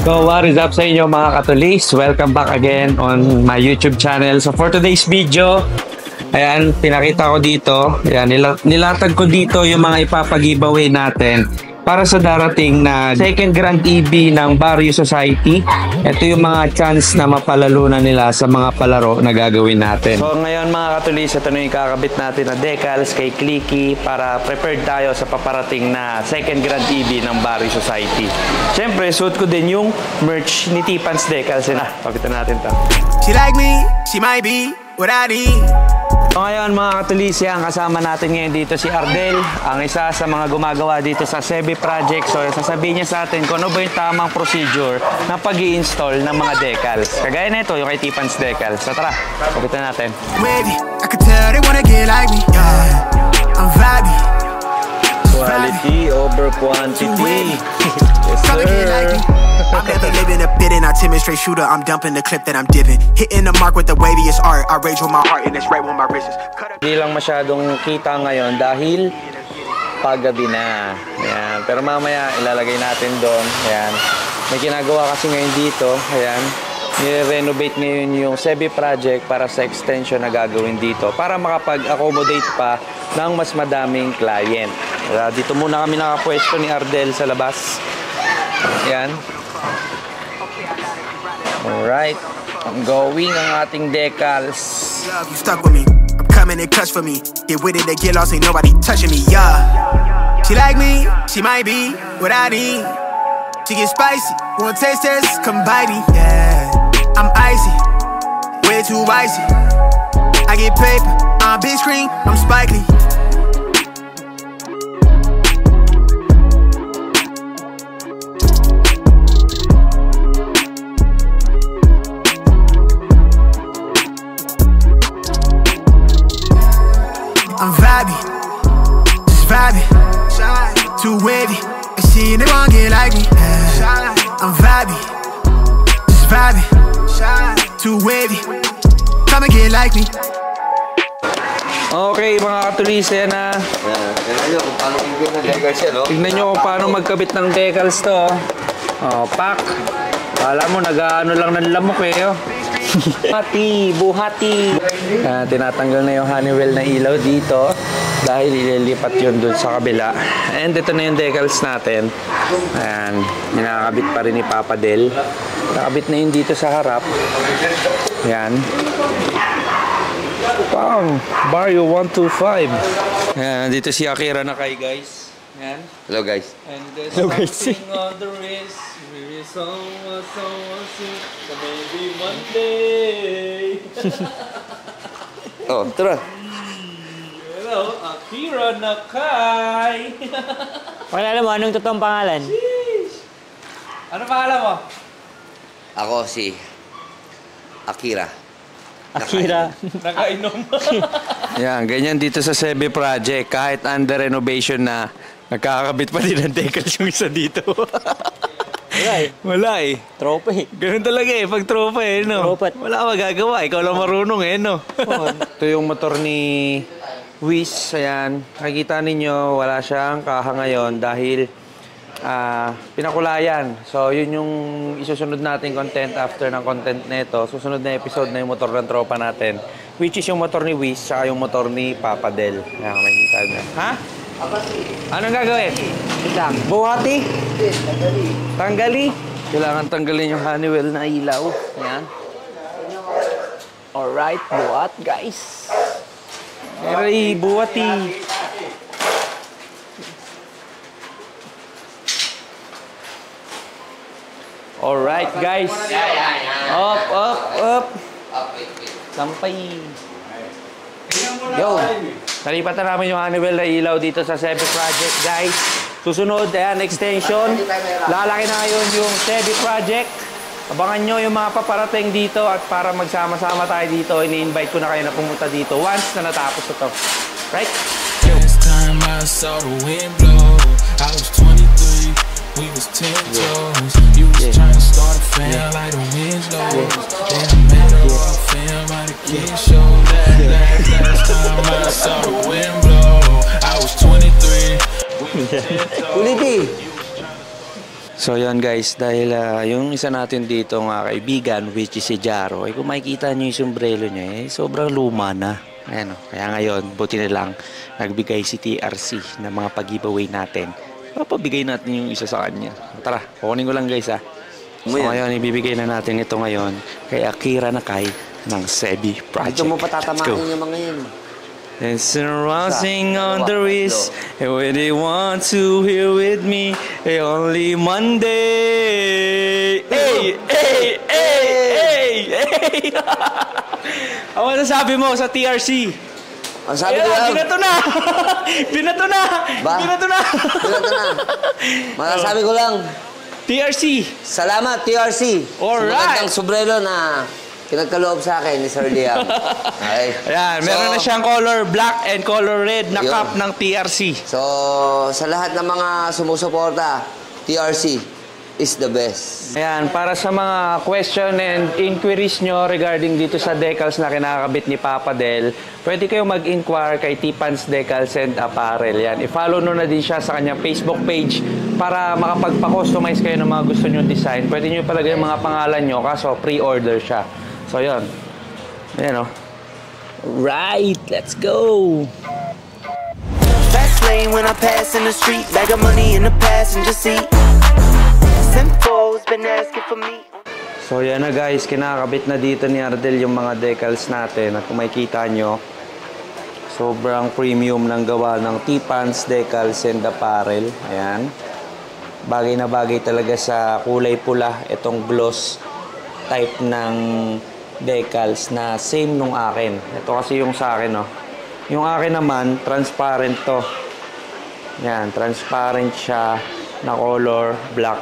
So what is up sa inyo mga katulis? Welcome back again on my YouTube channel. So for today's video, ayan, pinakita ko dito, ayan, nilatag ko dito yung mga ipapag-giveaway natin para sa darating na second Grand EB ng Barrio Society. Ito yung mga chance na mapalalunan nila sa mga palaro na gagawin natin. So ngayon mga katulis, ito na yung kakabit natin na decals kay Clicky para prepared tayo sa paparating na second Grand EB ng Barrio Society. Siyempre, suot ko din yung merch ni Tipans Decals. Pakitan natin to. She like me, she might be what I need. So ngayon mga katulisya, kasama natin ngayon dito si Ardel, ang isa sa mga gumagawa dito sa Sebi Project. So sasabihin niya sa atin kung ano ba yung tamang procedure na pag-i-install ng mga decals. Kagaya nito, yung kay Tipans Decals. So tara, pakitan natin. Maybe I could tell they wanna get like me. Yeah, I'm vibey. Quality over quantity. Yes, Come and get like me. I'm never living a bit and I timid straight shooter. I'm dumping the clip that I'm dipping. Hitting the mark with the waviest art. I rage with my heart and it's right with my wrists. Hindi lang masyadong kita ngayon dahil paggabi na. Ayan. Pero mamaya ilalagay natin doon. Ayan. May ginagawa kasi ngayon dito. Ayan. Nire-renovate ngayon yung Sebi Project para sa extension na gagawin dito para makapag-accommodate pa ng mas madaming client. Dito muna kami nakapwesto ni Ardel sa labas. Ayan. Alright. I'm going ang ating decals. You stuck with me. I'm coming in clutch for me. Get with it to get lost. Ain't nobody touching me. Yeah. She like me. She might be what I need. She get spicy. Want taste test? Come bite me. Yeah. I'm icy. Way too icy. I get paper. I'm big screen. I'm Spike Lee. I'm vibey, just vibey, too wavy, and she ain't never get like me. I'm vibey, just vibey, too wavy, come and get like me. Okay mga katulis, yan na. Tignan nyo kung paano magkabit ng decals to. Pack. Kala mo nag-ano lang ng lamok eh. Buhati. Tinatanggal na yung Honeywell na ilaw dito dahil ililipat yun dun sa kabila. And ito na yung decals natin. Ayan, ninakabit pa rin ni Papa Del. Nakabit na yun dito sa harap. Ayan. Pang Barrio 125. Ayan, dito si Akira na kay guys. Ayan. Hello guys. And there's something on the wrist. Maybe someone sick. Maybe one day. Oh, tara. Hello, Akira Nakai. Pakilala mo, anong totoong pangalan? Sheesh. Ano pangalan mo? Ako si Akira. Akira. Nakainom. Yan, ganyan dito sa Sebi Project. Kahit under renovation na, nagkakabit pa din ang decals yung isa dito. Wala eh. Wala eh. Tropa eh. Ganun talaga eh, pag tropa eh, no? Tropa. Wala ka magagawa, ikaw lang marunong eh, no? Ito yung motor ni Wiz, ayan. Nakikita ninyo, wala siyang kaha ngayon dahil pinakulayan. So, yun yung isusunod natin content after ng content nito. Susunod na episode na yung motor ng tropa natin. Which is yung motor ni Wiz, saka yung motor ni Papa Del. Ayan, makikita na. Ha? Anong gagawin? Buhati? Tanggali? Kailangan tanggalin yung Honeywell na ilaw. Ayan. Alright, buhat guys. Aray, buhati. Alright guys. Up. Sampay. Yo. Nalipat na namin yung Honeywell na ilaw dito sa Sebi Project, guys. Susunod, ayan, extension. Lalaki na ngayon yung Sebi Project. Abangan nyo yung mga paparating dito at para magsama-sama tayo dito, ini-invite ko na kayo na pumunta dito once na natapos ito. Right? Last time I saw the wind blow, I was 23, we was 10 toes. You was trying to start a fan like the winds low. Then I met her off film by the kid show. Last time I Kulit eh. So yan guys, dahil yung isa natin dito nga kaibigan, which is si Jaro, ay kung makikita nyo yung sombrero niya, sobrang luma na. Ayan, kaya ngayon, buti na lang, nagbigay si TRC ng mga pag-giveaway natin. Papabigay natin yung isa sa kanya. Tara, kukunin ko lang guys So ngayon, ibibigay na natin ito ngayon kay Akira Nakay ng Sebi Project. Dito mo patatamaan yung mga yun. And surrounding on the wrist, and when they want to hear with me, only Monday. Hey, hey, hey, hey, hey. Ano sabi mo sa TRC? Ang sabi ko lang. Binato na! Binato na! Ba? Binato na! Binato na. Masasabi ko lang. TRC. Salamat, TRC. Alright. Sa magandang sombrero na pinagkaloob sa akin ni Sir Liam. Okay. Ayan, meron na siyang color black and color red na Yun. cup ng TRC. So, sa lahat ng mga sumusuporta, TRC is the best. Ayan, para sa mga question and inquiries nyo regarding dito sa decals na kinakabit ni Papa Del, pwede kayo mag-inquire kay T-Pants Decals and Apparel. Yan, i-follow nyo na din siya sa kanyang Facebook page para makapagpa-customize kayo ng mga gusto nyo design. Pwede nyo palagay yung mga pangalan nyo, kaso pre-order siya. So, yun. Ayan, Right, let's go! Fast lane when I pass in the street, bag of money in the passenger seat. Simcoe's been asking for me. So yan na guys, kinakabit na dito ni Ardel yung mga decals natin. At kung makikita nyo, sobrang premium ng gawa ng T-Pants Decals and Apparel. Ayan. Bagay na bagay talaga sa kulay pula itong gloss type ng decals na same nung akin. Ito kasi yung sa akin, Yung akin naman, transparent to. Yan, transparent siya na color black.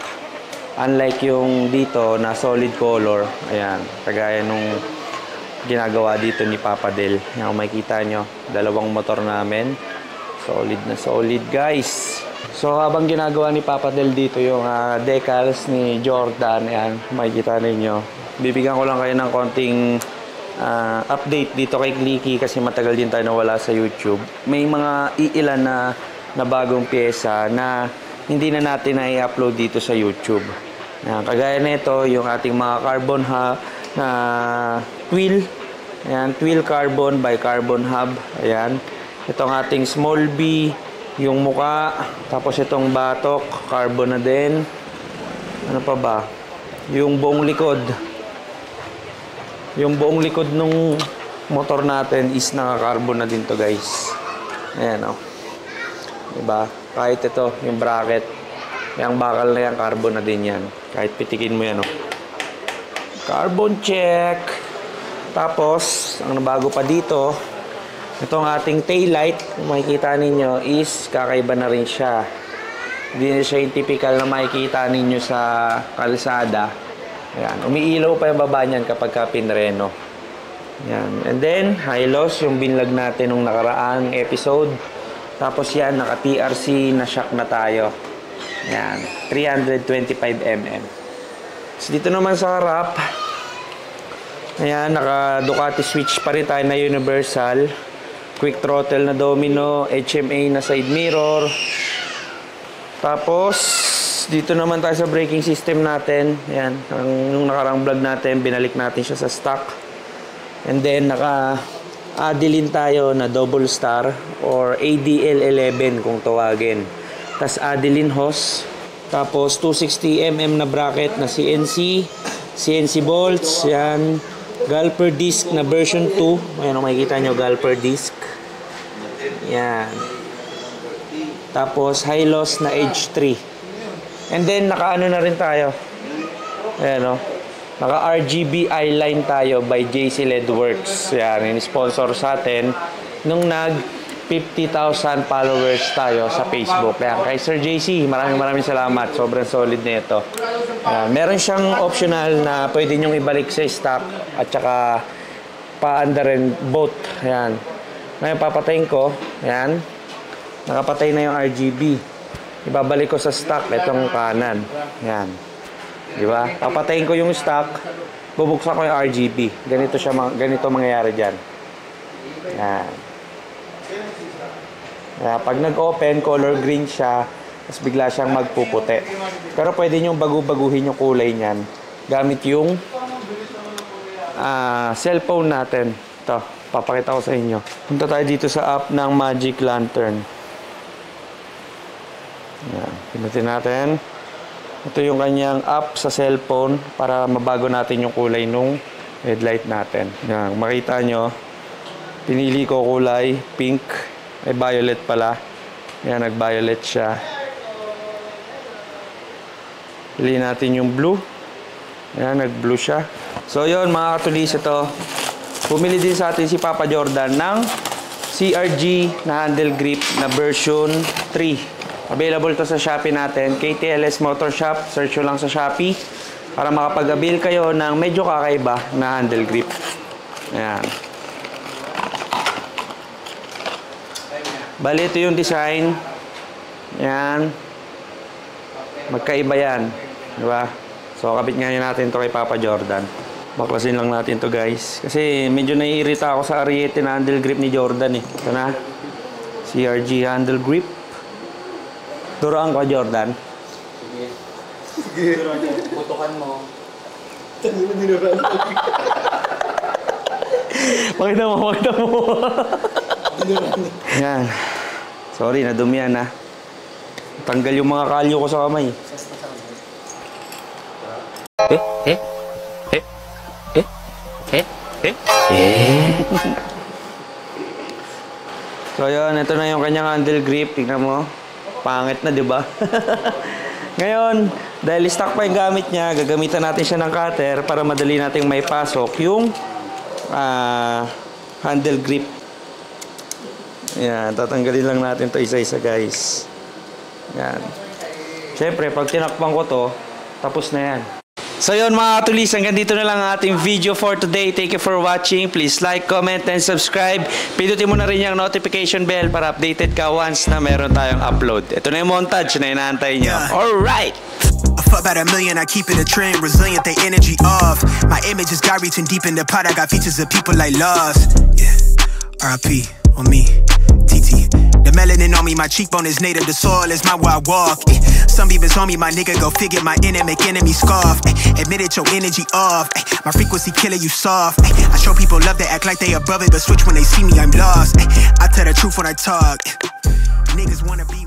Unlike yung dito na solid color. Ayan, kagaya nung ginagawa dito ni Papa Del. Yan, kung makikita nyo, dalawang motor namin. Solid na solid, guys. So, habang ginagawa ni Papa Del dito yung decals ni Jordan, ayan, makikita ninyo. Bibigyan ko lang kayo ng konting update dito kay Clicky kasi matagal din tayo nawala sa YouTube. May mga iilan na bagong pyesa na hindi na natin na i-upload dito sa YouTube. Ayan, kagaya nito, yung ating mga carbon hub na twill. Ayan, twill carbon by carbon hub. Ayan. Itong ating small B, yung muka. Tapos itong batok, carbon na din. Ano pa ba? Yung buong likod. Yung buong likod ng motor natin is naka-carbon na din to, guys. Ayan, Diba? Kahit ito, yung bracket, yung bakal na yan, carbon na din yan. Kahit pitikin mo yan, Carbon check. Tapos, ang nabago pa dito, itong ating taillight, kung makikita ninyo, is kakaiba na rin siya. Hindi na siya yung typical na makikita ninyo sa kalsada. Ayan, umiilaw pa yung baba niyan kapag pinreno. Ayan. And then, high loss, yung binlag natin nung nakaraang episode. Tapos yan, naka-TRC na shock na tayo. Yan, 325mm. So, dito naman sa harap, ayan, naka-Ducati switch pa rin tayo na universal. Quick throttle na domino, HMA na side mirror. Tapos, dito naman tayo sa braking system natin. Ayan, nung nakarang vlog natin, binalik natin siya sa stock. And then, Adeline tayo na double star or ADL11 kung tawagin. Tapos Adeline hose. Tapos 260mm na bracket na CNC bolts. Yan. Galper disc na version 2. Ayan, makikita nyo, galper disc. Yan. Tapos high loss na Edge 3. And then nakaano na rin tayo. Ayan, naka RGB eyeline tayo by JC LED Works. Yan, in-sponsor sa atin nung nag 50,000 followers tayo sa Facebook. Yan, kay Sir JC, maraming salamat. Sobrang solid na ito. Meron siyang optional na pwede nyong ibalik sa stock at saka paanda rin both. Yan. Ngayon papatayin ko. Yan. Nakapatay na yung RGB. Ibabalik ko sa stock itong kanan. Yan. Diba? Papatayin ko yung stock, bubuksan ko yung RGB. Ganito mangyayari dyan. Yan. Pag nag-open, color green siya. tapos bigla siyang magpuputi. Pero pwede nyo baguhin yung kulay niyan gamit yung cellphone natin. Ito, papakita ko sa inyo. Punta tayo dito sa app ng Magic Lantern. Yan, pinutin natin. Ito yung kanyang app sa cellphone para mabago natin yung kulay nung headlight natin. Yan, makita nyo, pinili ko kulay pink, ay violet pala. Yan, nag-violet siya. Pili natin yung blue. Yan, nag-blue siya. So yun mga katulis, ito. Pumili din sa atin si Papa Jordan ng CRG na handle grip na version 3. Available to sa Shopee natin. KTLS Motor Shop. Search nyo lang sa Shopee para makapag-avail kayo ng medyo kakaiba na handle grip. Ayan. Bali, ito yung design. Ayan. Magkaiba yan. Diba? So, kabit nga natin to kay Papa Jordan. Baklasin lang natin to guys. Kasi medyo naiirita ako sa Ariete na handle grip ni Jordan eh. Ito na. CRG handle grip. Turuan ko, Jordan. Sige. Putukan mo. Pakita mo. Yan. Sorry, nadumi yan ha. Tanggal yung mga kalyo ko sa kamay. So yun, ito na yung kanyang handle grip. Tingnan mo. Pangit na, di ba? Ngayon, dahil stock pa yung gamit niya, gagamitan natin siya ng cutter para madali nating may pasok yung handle grip. Yan, tatanggalin lang natin to isa-isa guys. Yan. Siyempre, pag tinakpan ko to, tapos na yan. So yun mga katulis, hanggang dito na lang ang ating video for today. Thank you for watching. Please like, comment, and subscribe. Pindutin mo na rin yung notification bell para updated ka once na meron tayong upload. Ito na yung montage na inaantay nyo. Alright! I fuck about 1 million, I keep it a trend, resilient, they energy off. My image is God reaching deep in the pot, I got features of people like lost. Yeah, RIP on me, TT. The melanin on me, my cheekbone is native, the soil is my where I walk. Some beavers on me, my nigga, go figure, my enemy, enemy scoff. Admit it, your energy off. My frequency killer, you soft. I show people love, they act like they above it, but switch when they see me, I'm lost. I tell the truth when I talk. Niggas wanna be